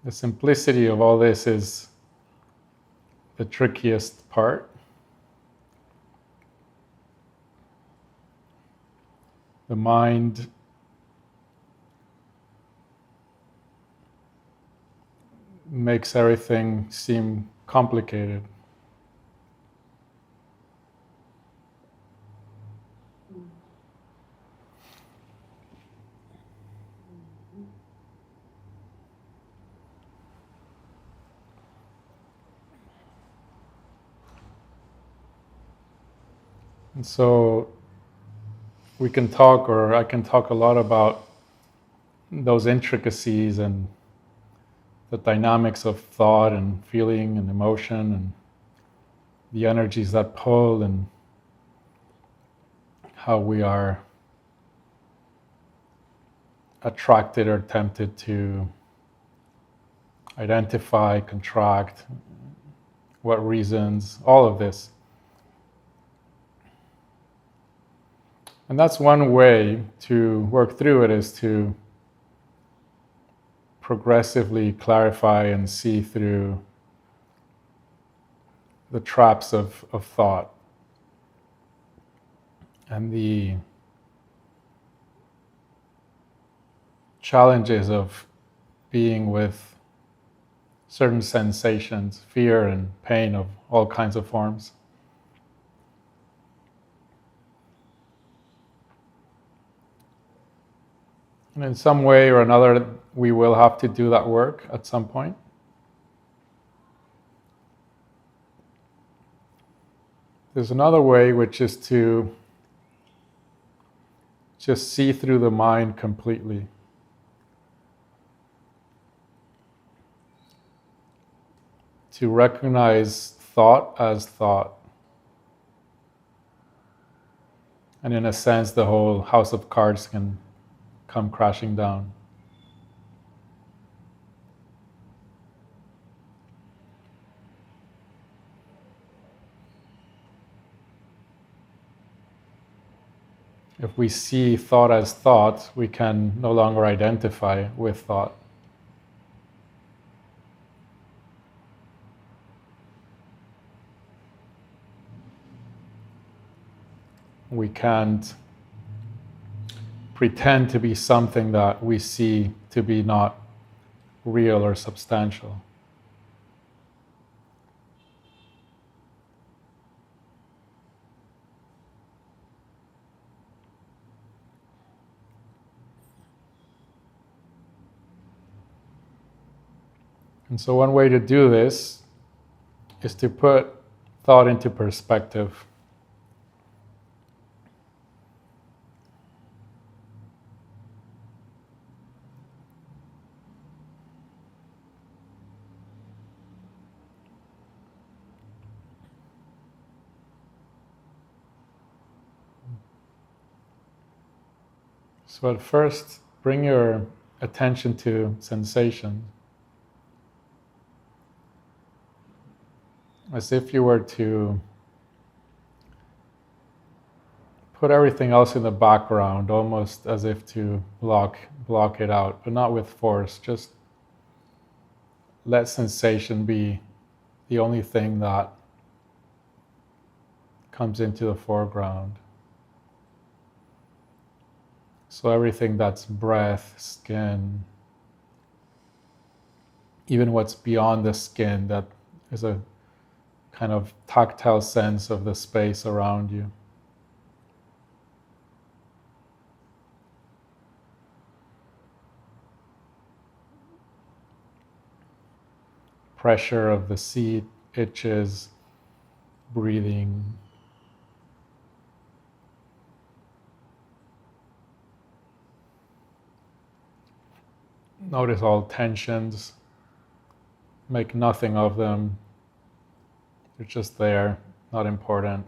The simplicity of all this is the trickiest part. The mind makes everything seem complicated. And so we can talk, or I can talk a lot about those intricacies and the dynamics of thought and feeling and emotion and the energies that pull and how we are attracted or tempted to identify, contract, what reasons, all of this. And that's one way to work through it, is to progressively clarify and see through the traps of thought and the challenges of being with certain sensations, fear and pain of all kinds of forms. And in some way or another, we will have to do that work at some point. There's another way, which is to just see through the mind completely. To recognize thought as thought. And in a sense, the whole house of cards can come crashing down. If we see thought as thought, we can no longer identify with thought. We can't pretend to be something that we see to be not real or substantial. And so one way to do this is to put thought into perspective. So at first, bring your attention to sensation, as if you were to put everything else in the background, almost as if to block it out, but not with force. Just let sensation be the only thing that comes into the foreground. So everything that's breath, skin, even what's beyond the skin, that is a kind of tactile sense of the space around you. Pressure of the seat, itches, breathing. Notice all tensions. Make nothing of them. They're just there, not important.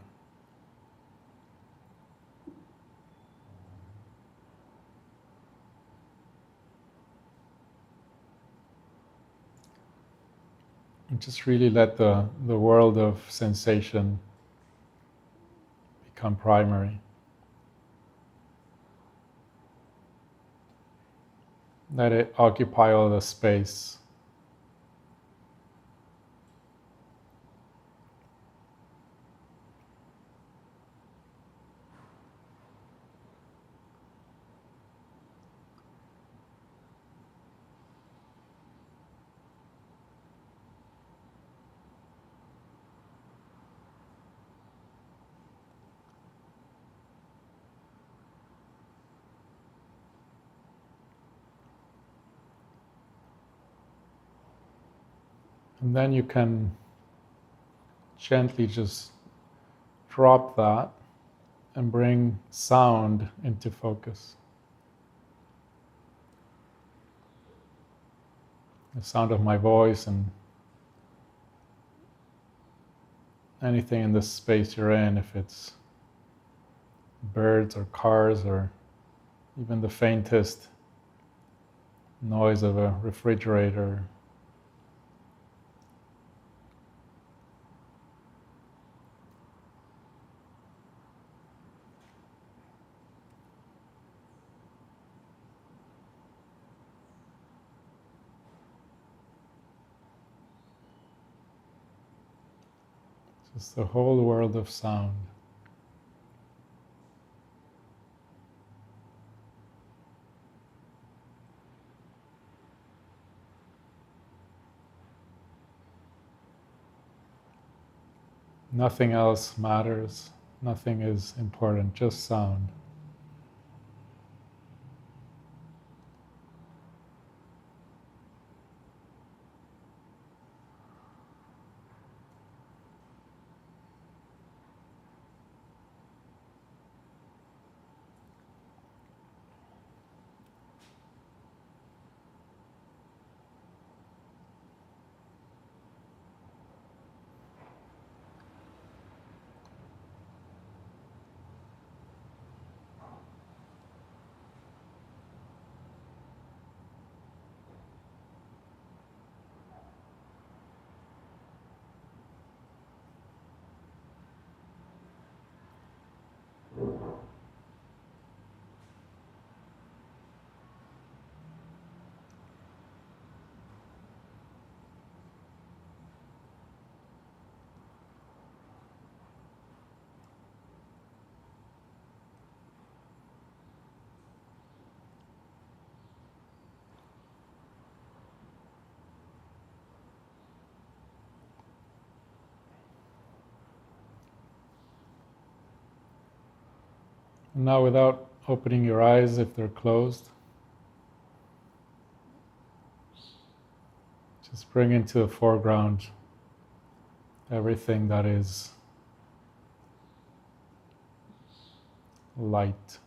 And just really let the world of sensation become primary. Let it occupy all the space And then you can gently just drop that and bring sound into focus. The sound of my voice and anything in the space you're in, if it's birds or cars or even the faintest noise of a refrigerator. Just the whole world of sound. Nothing else matters. Nothing is important, just sound. And now, without opening your eyes if they're closed, just bring into the foreground everything that is light.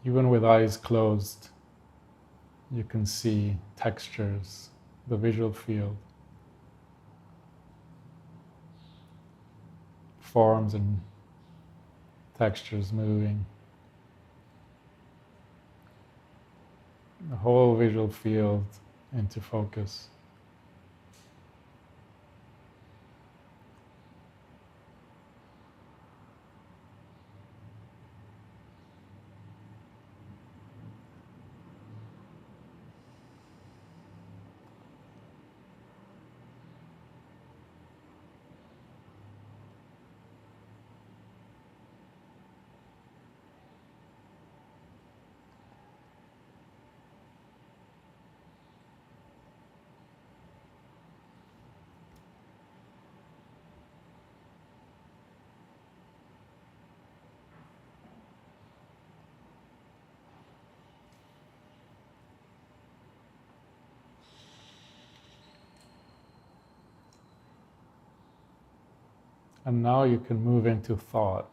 Even with eyes closed, you can see textures, the visual field, forms and textures moving. The whole visual field into focus. And now you can move into thought.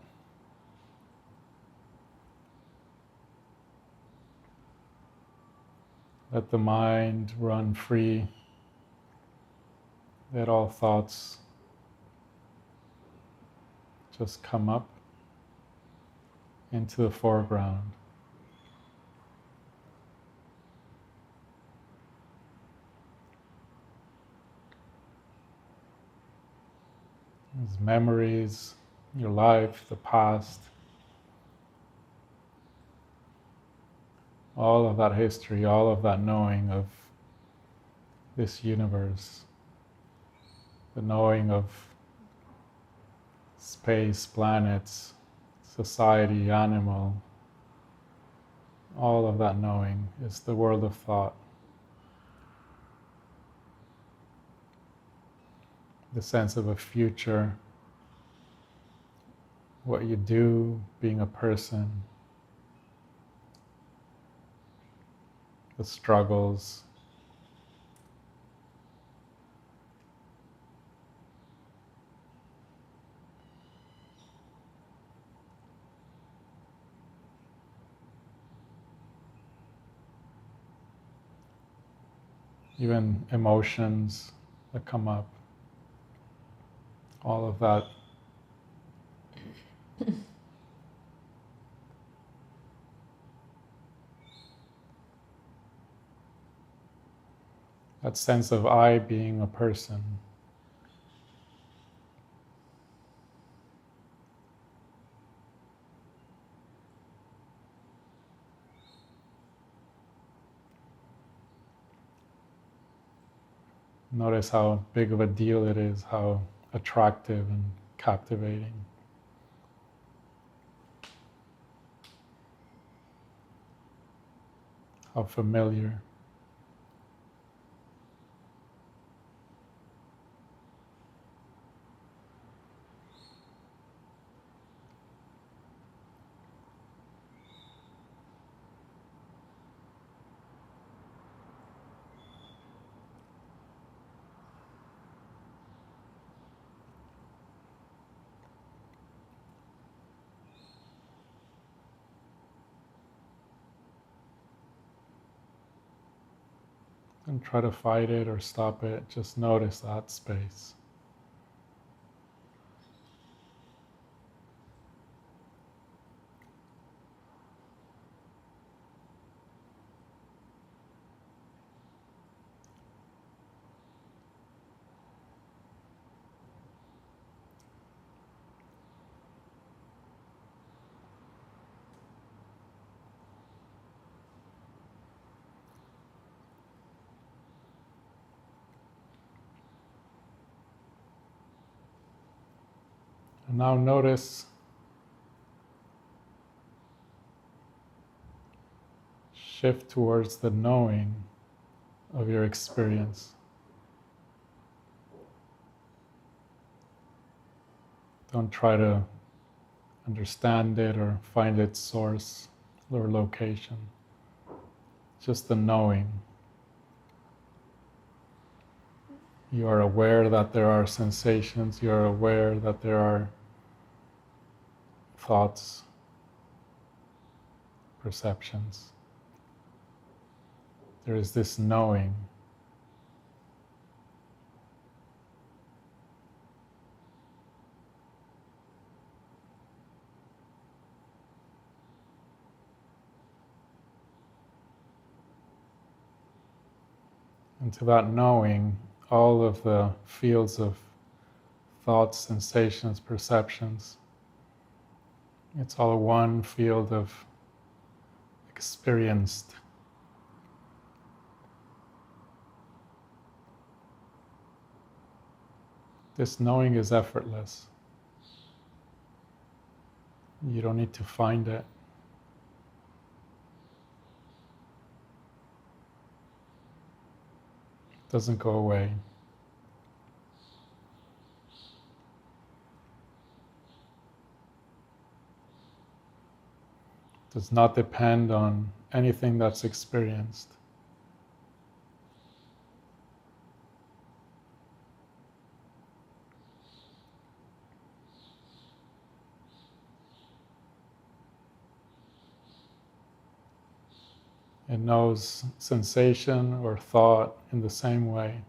Let the mind run free. Let all thoughts just come up into the foreground. These memories, your life, the past, all of that history, all of that knowing of this universe, the knowing of space, planets, society, animal, all of that knowing is the world of thought. The sense of a future, what you do, being a person, the struggles, even emotions that come up, all of that. That sense of I being a person. Notice how big of a deal it is, how attractive and captivating. How familiar. Don't try to fight it or stop it, just notice that space. And now notice, shift towards the knowing of your experience. Don't try to understand it or find its source or location. Just the knowing. You are aware that there are sensations, you are aware that there are thoughts, perceptions. There is this knowing. And to that knowing, all of the fields of thoughts, sensations, perceptions, it's all one field of experienced. This knowing is effortless. You don't need to find it. It doesn't go away. It does not depend on anything that's experienced. It knows sensation or thought in the same way.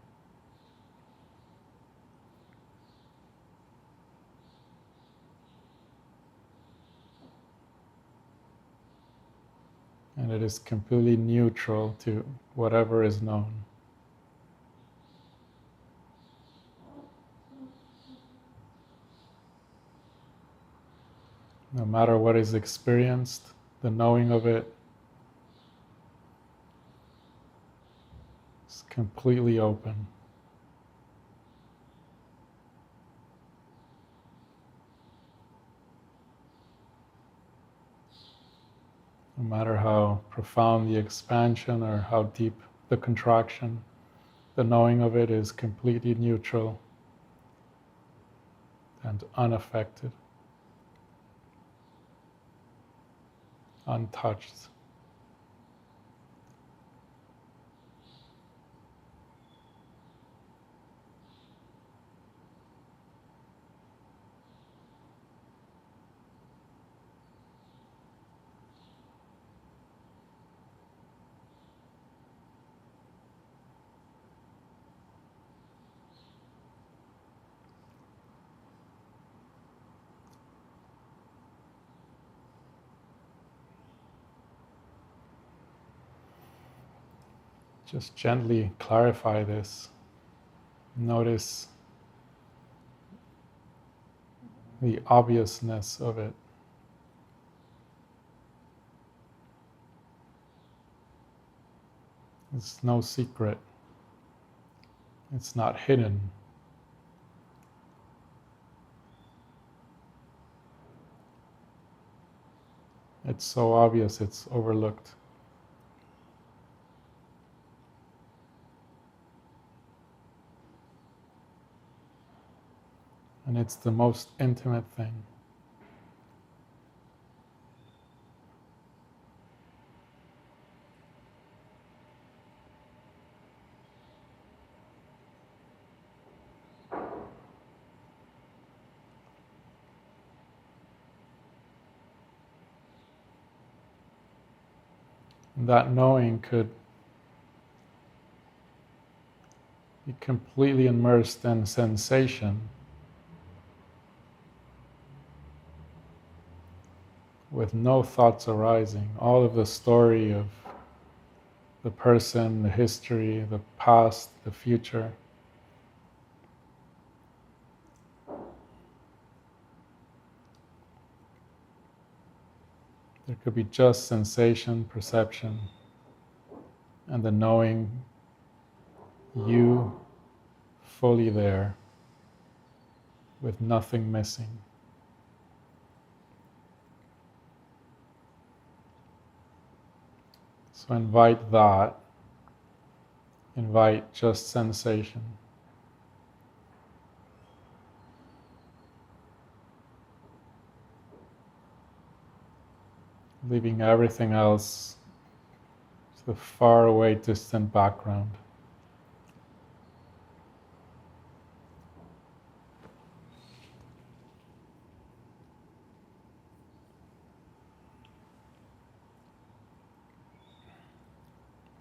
And it is completely neutral to whatever is known. No matter what is experienced, the knowing of it is completely open. No matter how profound the expansion or how deep the contraction, the knowing of it is completely neutral and unaffected, untouched. Just gently clarify this. Notice the obviousness of it. It's no secret. It's not hidden. It's so obvious it's overlooked. And it's the most intimate thing. And that knowing could be completely immersed in sensation, with no thoughts arising. All of the story of the person, the history, the past, the future. There could be just sensation, perception, and the knowing you fully there with nothing missing. So invite that, invite just sensation. Leaving everything else to the far away, distant background.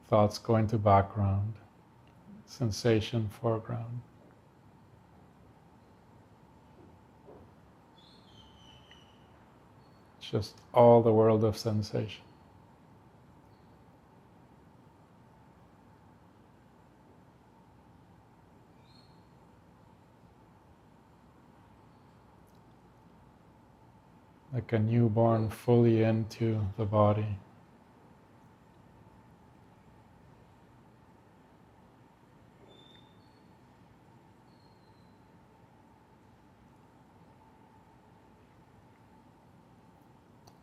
Thoughts go into background, sensation foreground. Just all the world of sensation. Like a newborn fully into the body.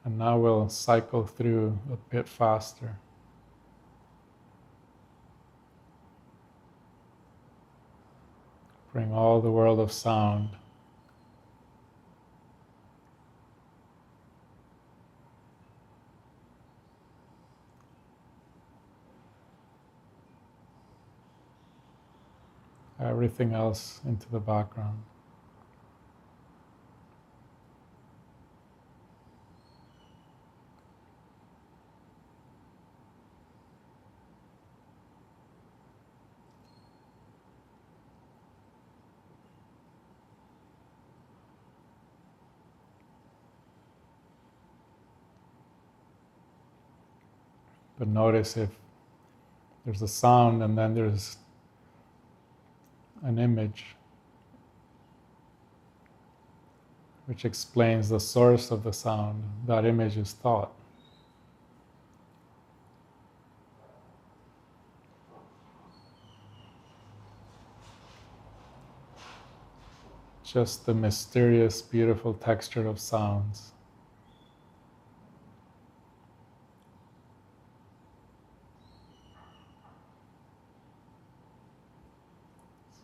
And now we'll cycle through a bit faster. Bring all the world of sound. Everything else into the background. But notice if there's a sound and then there's an image which explains the source of the sound. That image is thought. Just the mysterious, beautiful texture of sounds.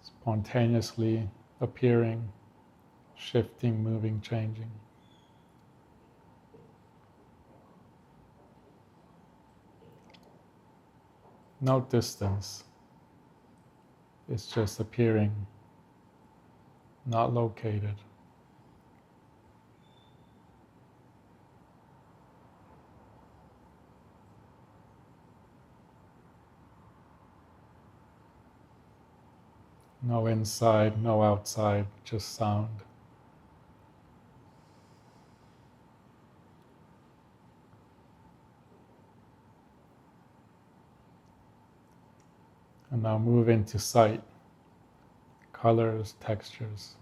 Spontaneously appearing, shifting, moving, changing. No distance. It's just appearing, not located. No inside, no outside, just sound. And now move into sight, colors, textures.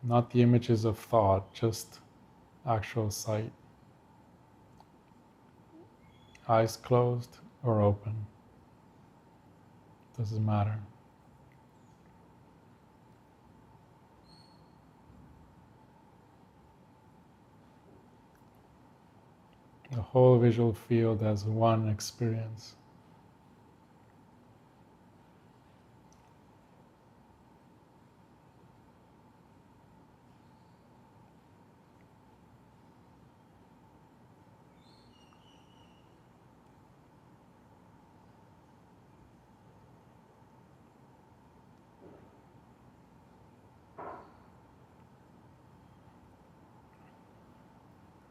Not the images of thought, just actual sight. Eyes closed or open, doesn't matter. The whole visual field as one experience.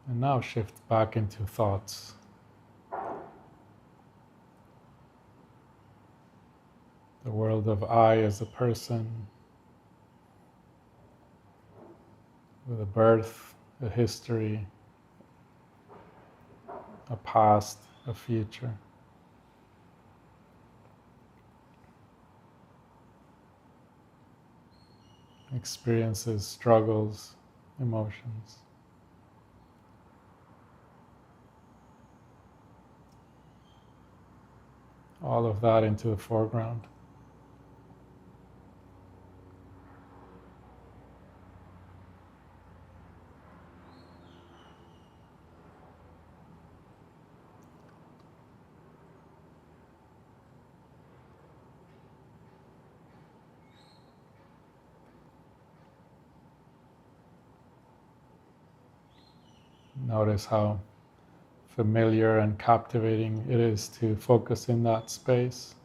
And now shift back into thoughts. The world of I as a person, with a birth, a history, a past, a future. Experiences, struggles, emotions. All of that into the foreground. Notice how familiar and captivating it is to focus in that space.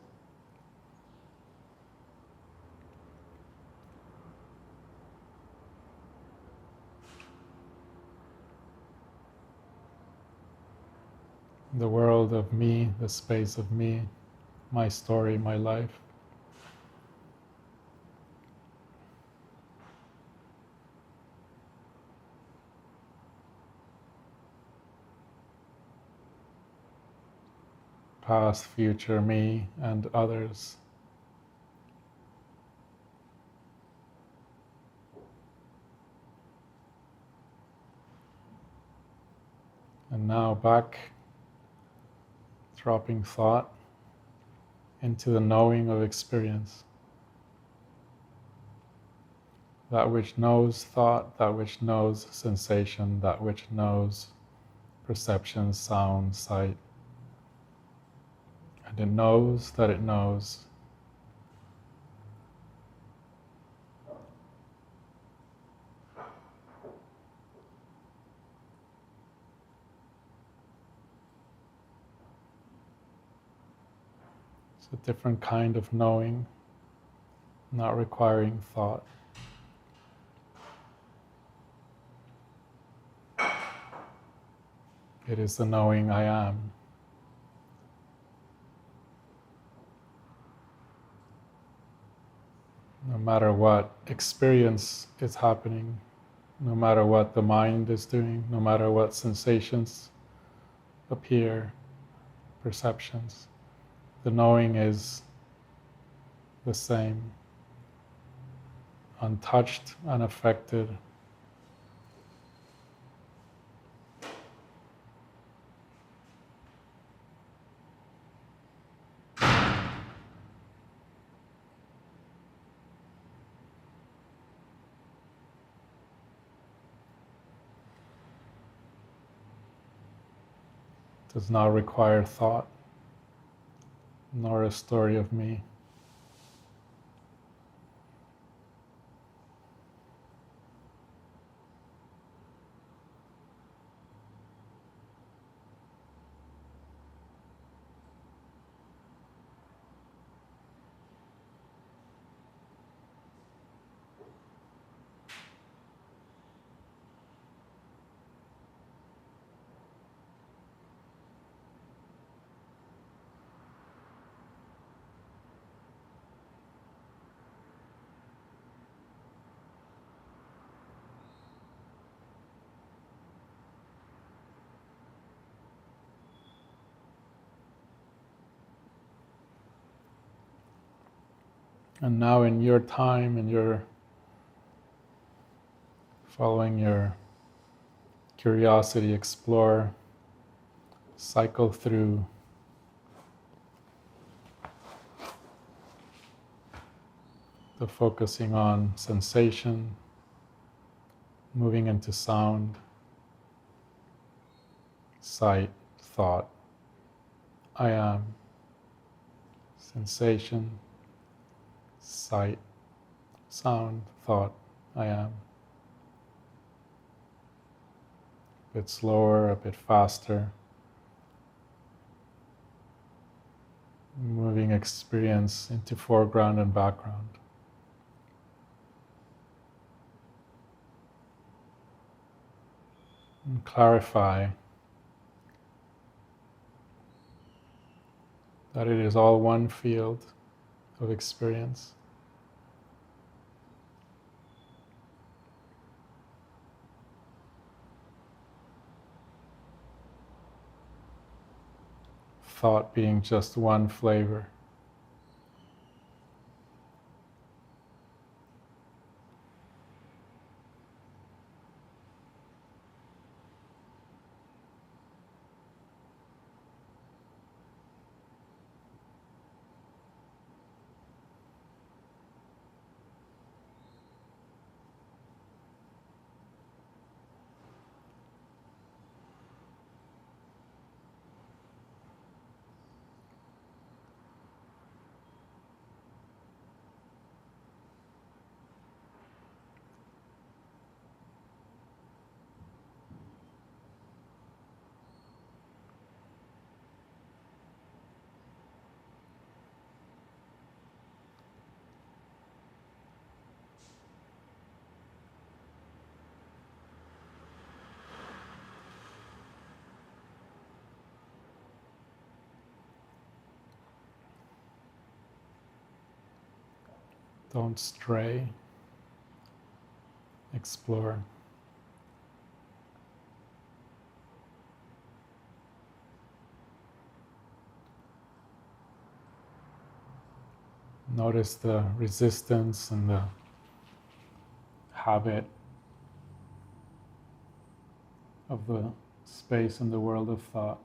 The world of me, the space of me, my story, my life. Past, future, me, and others. And now back, dropping thought into the knowing of experience. That which knows thought, that which knows sensation, that which knows perception, sound, sight. And it knows that it knows. It's a different kind of knowing, not requiring thought. It is the knowing I am. No matter what experience is happening, no matter what the mind is doing, no matter what sensations appear, perceptions, the knowing is the same, untouched, unaffected. Does not require thought, nor a story of me. And now, in your time, and you're following your curiosity, explore, cycle through the focusing on sensation, moving into sound, sight, thought. I am. Sensation, sight, sound, thought. I am. A bit slower, a bit faster. Moving experience into foreground and background. And clarify that it is all one field of experience. Thought being just one flavor. Don't stray. Explore. Notice the resistance and the habit of the space in the world of thought.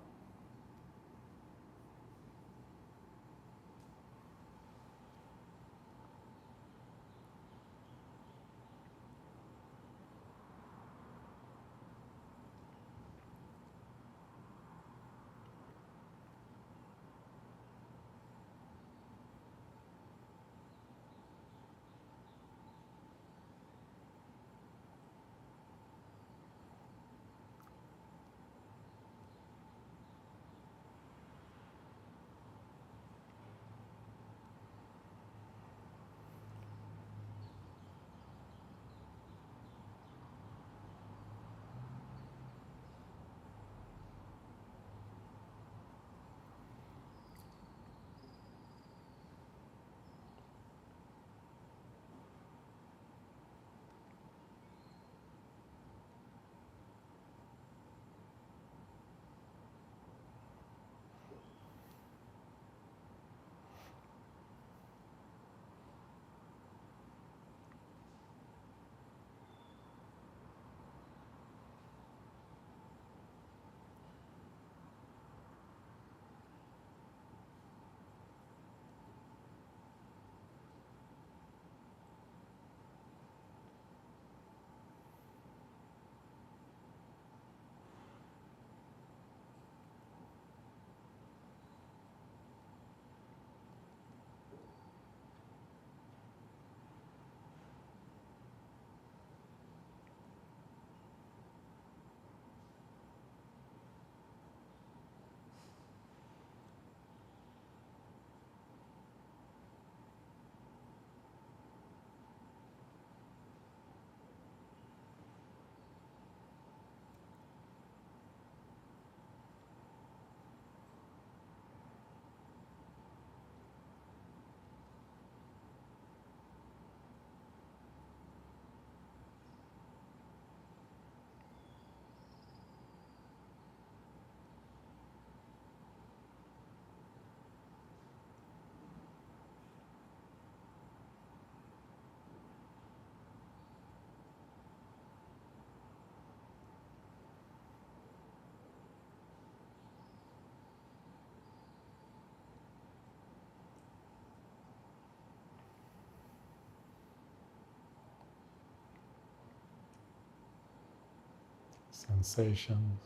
sensations,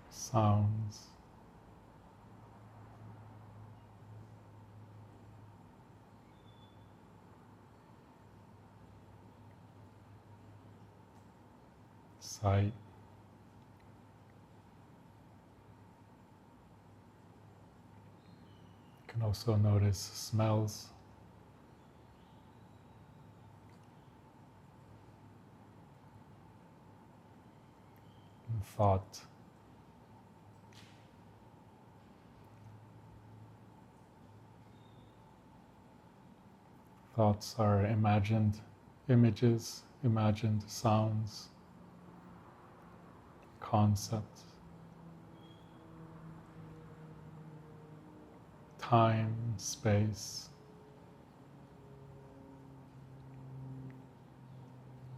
sounds, sight, you can also notice smells, and thought. Thoughts are imagined images, imagined sounds, concepts, time, space,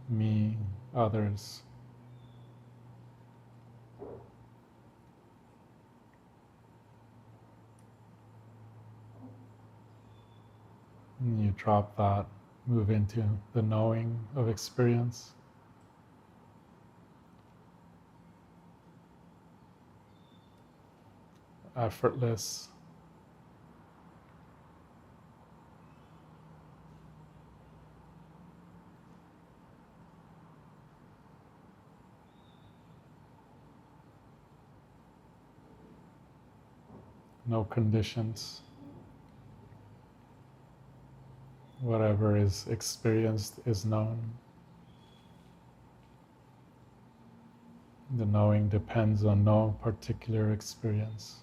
me, others. And you drop that, move into the knowing of experience. Effortless, no conditions. Whatever is experienced is known. The knowing depends on no particular experience.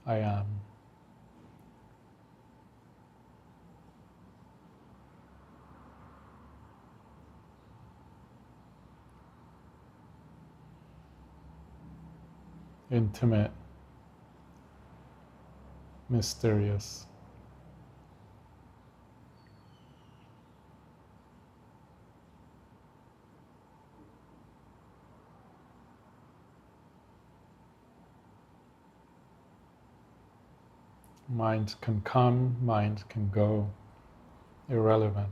I am. Intimate, mysterious. Mind can come, mind can go, irrelevant.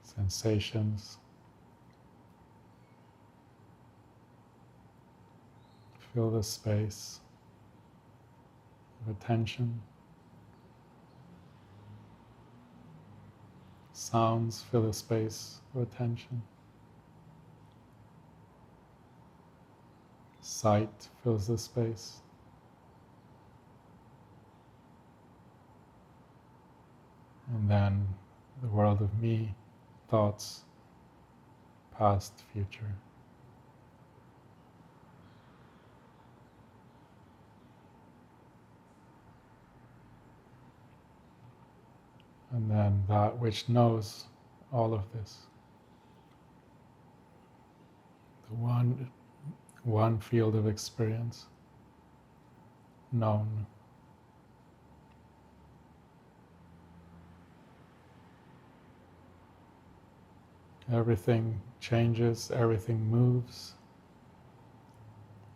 Sensations. Feel the space of attention. Sounds, fill the space of attention. Sight fills the space. And then the world of me, thoughts, past, future. And then that which knows all of this. The one field of experience, known. Everything changes, everything moves.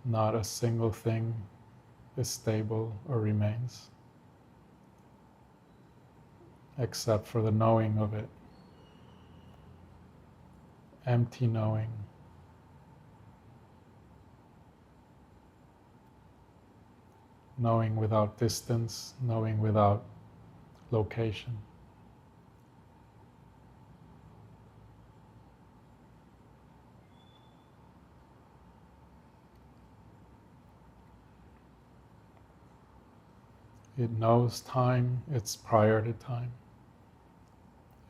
Not a single thing is stable or remains, except for the knowing of it. Empty knowing. Knowing without distance, knowing without location. It knows time, it's prior to time.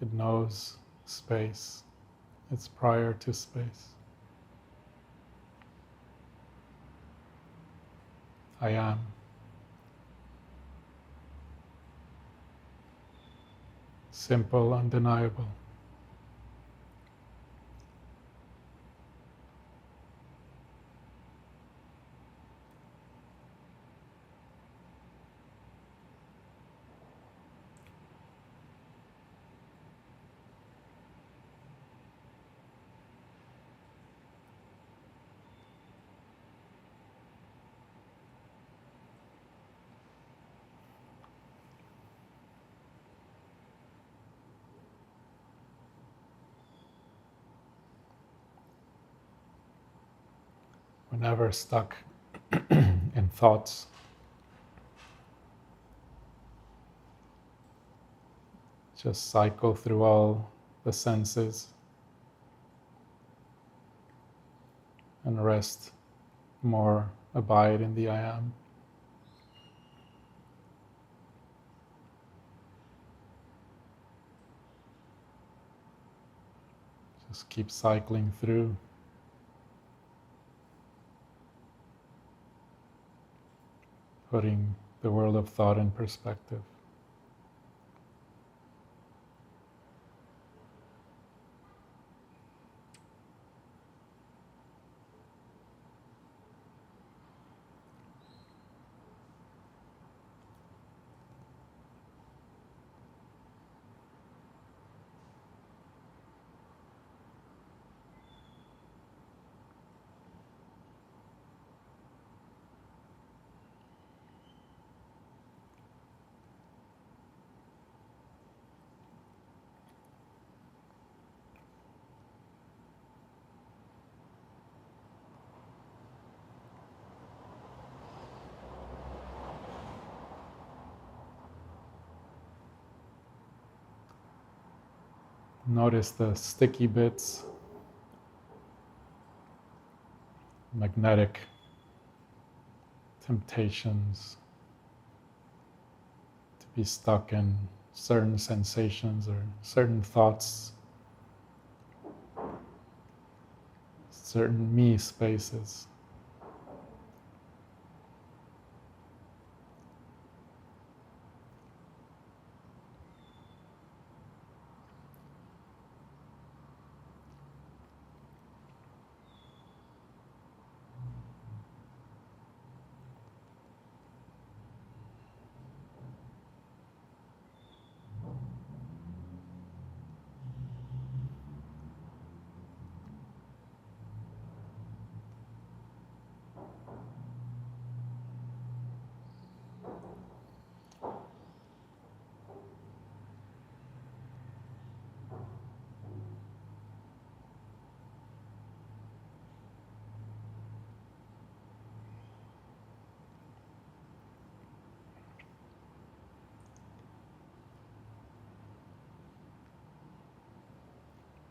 It knows space, it's prior to space. I am. Simple, undeniable. We're never stuck in thoughts. Just cycle through all the senses and rest more, abide in the I am. Just keep cycling through, putting the world of thought in perspective. Notice the sticky bits, magnetic temptations to be stuck in certain sensations or certain thoughts, certain me spaces.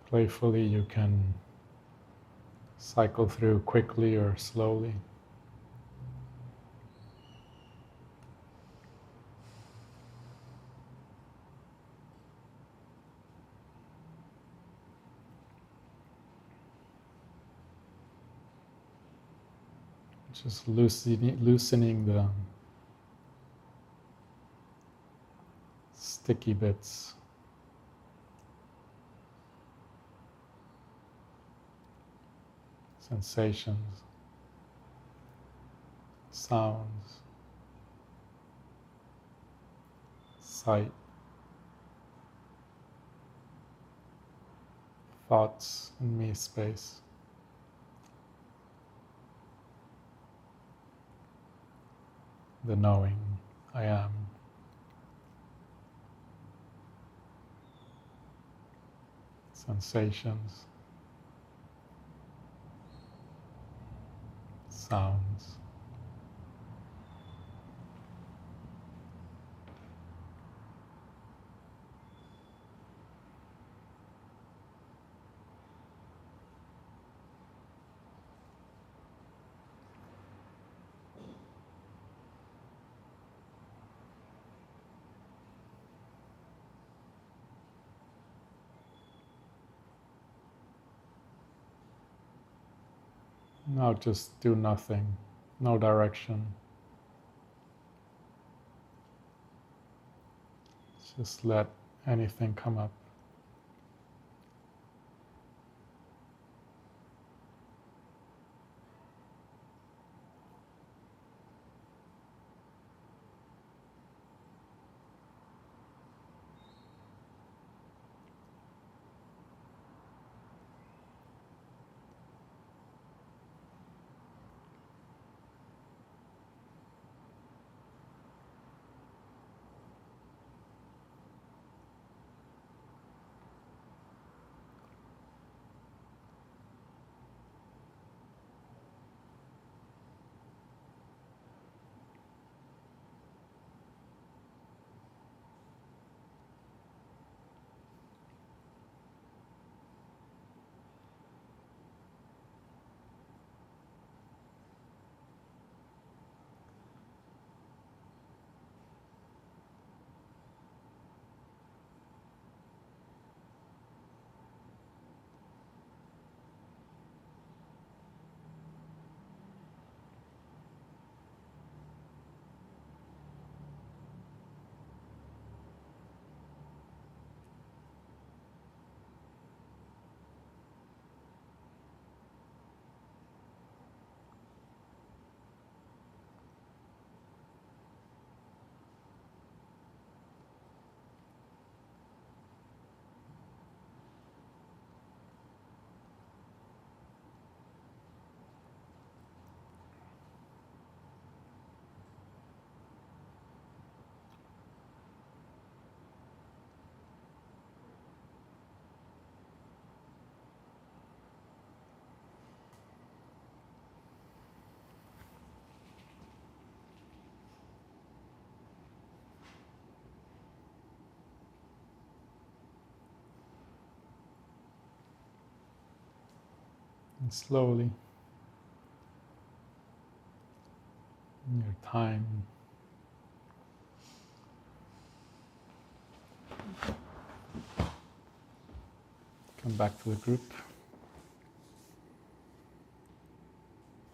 Playfully, you can cycle through quickly or slowly. Just loosening the sticky bits. Sensations, sounds, sight, thoughts in me space. The knowing I am. Sensations, sounds. Now just do nothing, no direction. Just let anything come up. And slowly, in your time, come back to the group.